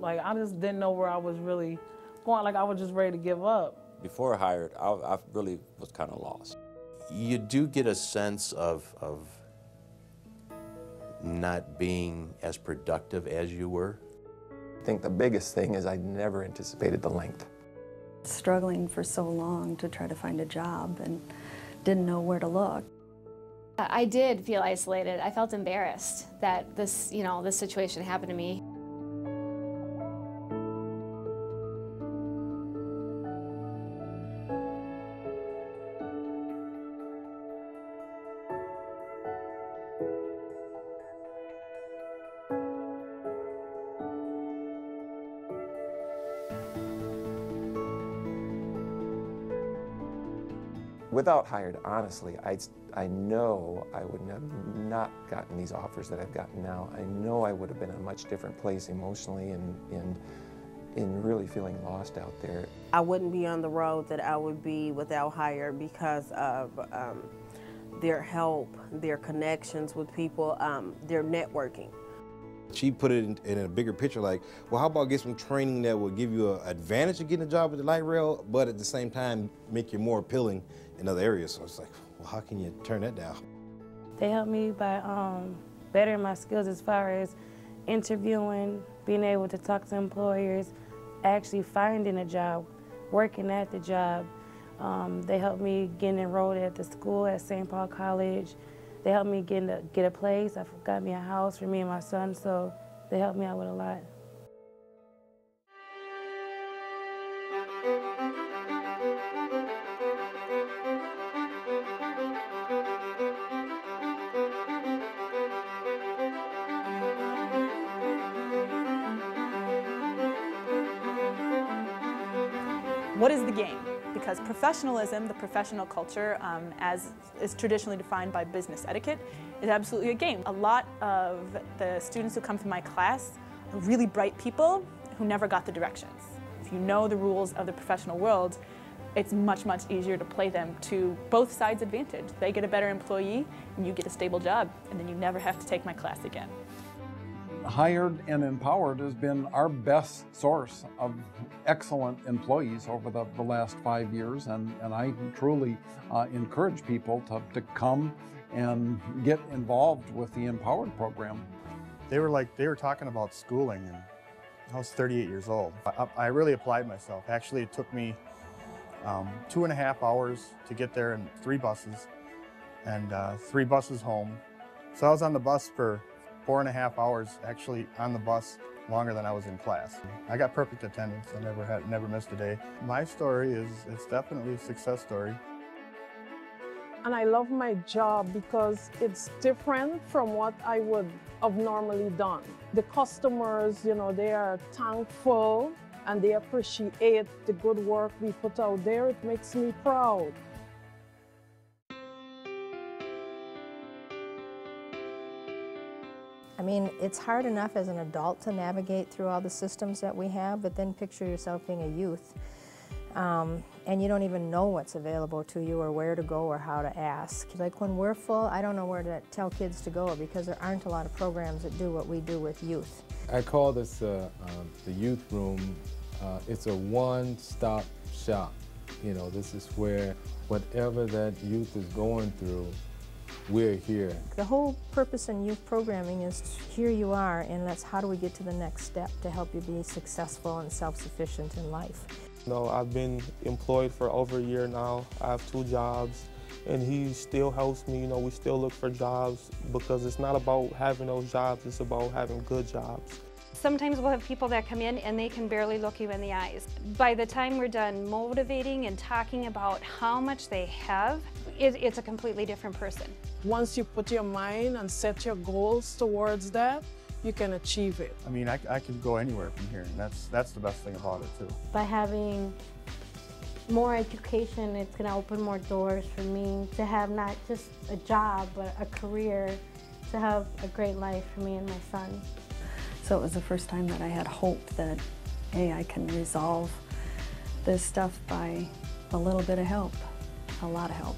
Like, I just didn't know where I was really going. Like, I was just ready to give up. Before hired, I really was kind of lost. You do get a sense of not being as productive as you were. I think the biggest thing is I never anticipated the length. Struggling for so long to try to find a job and didn't know where to look. I did feel isolated. I felt embarrassed that this, this situation happened to me. Without hired, honestly, I know I would have not gotten these offers that I've gotten now. I know I would have been in a much different place emotionally and in really feeling lost out there. I wouldn't be on the road that I would be without hired because of their help, their connections with people, their networking. She put it in a bigger picture, like, well, how about get some training that will give you an advantage of getting a job with the light rail, but at the same time make you more appealing in other areas. So it's like, well, how can you turn that down? They helped me by bettering my skills as far as interviewing, being able to talk to employers, actually finding a job, working at the job. They helped me getting enrolled at the school at St. Paul College. They helped me get a place. I got me a house for me and my son, so they helped me out with a lot. What is the game? Because professionalism, the professional culture, as is traditionally defined by business etiquette, is absolutely a game. A lot of the students who come through my class are really bright people who never got the directions. If you know the rules of the professional world, it's much, much easier to play them to both sides' advantage. They get a better employee, and you get a stable job, and then you never have to take my class again. Hired and Empowered has been our best source of excellent employees over the last 5 years, and I truly encourage people to come and get involved with the Empowered program. They were talking about schooling, and I was 38 years old. I really applied myself. Actually, it took me 2.5 hours to get there in 3 buses, and 3 buses home. So I was on the bus for 4.5 hours, actually on the bus longer than I was in class. I got perfect attendance. I never missed a day. My story it's definitely a success story. And I love my job because it's different from what I would have normally done. The customers, they are thankful and they appreciate the good work we put out there. It makes me proud. I mean, it's hard enough as an adult to navigate through all the systems that we have, but then picture yourself being a youth, and you don't even know what's available to you or where to go or how to ask. Like when we're full, I don't know where to tell kids to go because there aren't a lot of programs that do what we do with youth. I call this the youth room. It's a one-stop shop. This is where whatever that youth is going through, we're here. The whole purpose in youth programming is here you are, and that's how do we get to the next step to help you be successful and self-sufficient in life. I've been employed for over a year now. I have 2 jobs, and he still helps me. We still look for jobs because it's not about having those jobs, it's about having good jobs. Sometimes we'll have people that come in and they can barely look you in the eyes. By the time we're done motivating and talking about how much they have, it's a completely different person. Once you put your mind and set your goals towards that, you can achieve it. I mean, I could go anywhere from here, and that's the best thing about it too. By having more education, it's going to open more doors for me to have not just a job, but a career, to have a great life for me and my son. So it was the first time that I had hope that, hey, I can resolve this stuff by a little bit of help, a lot of help.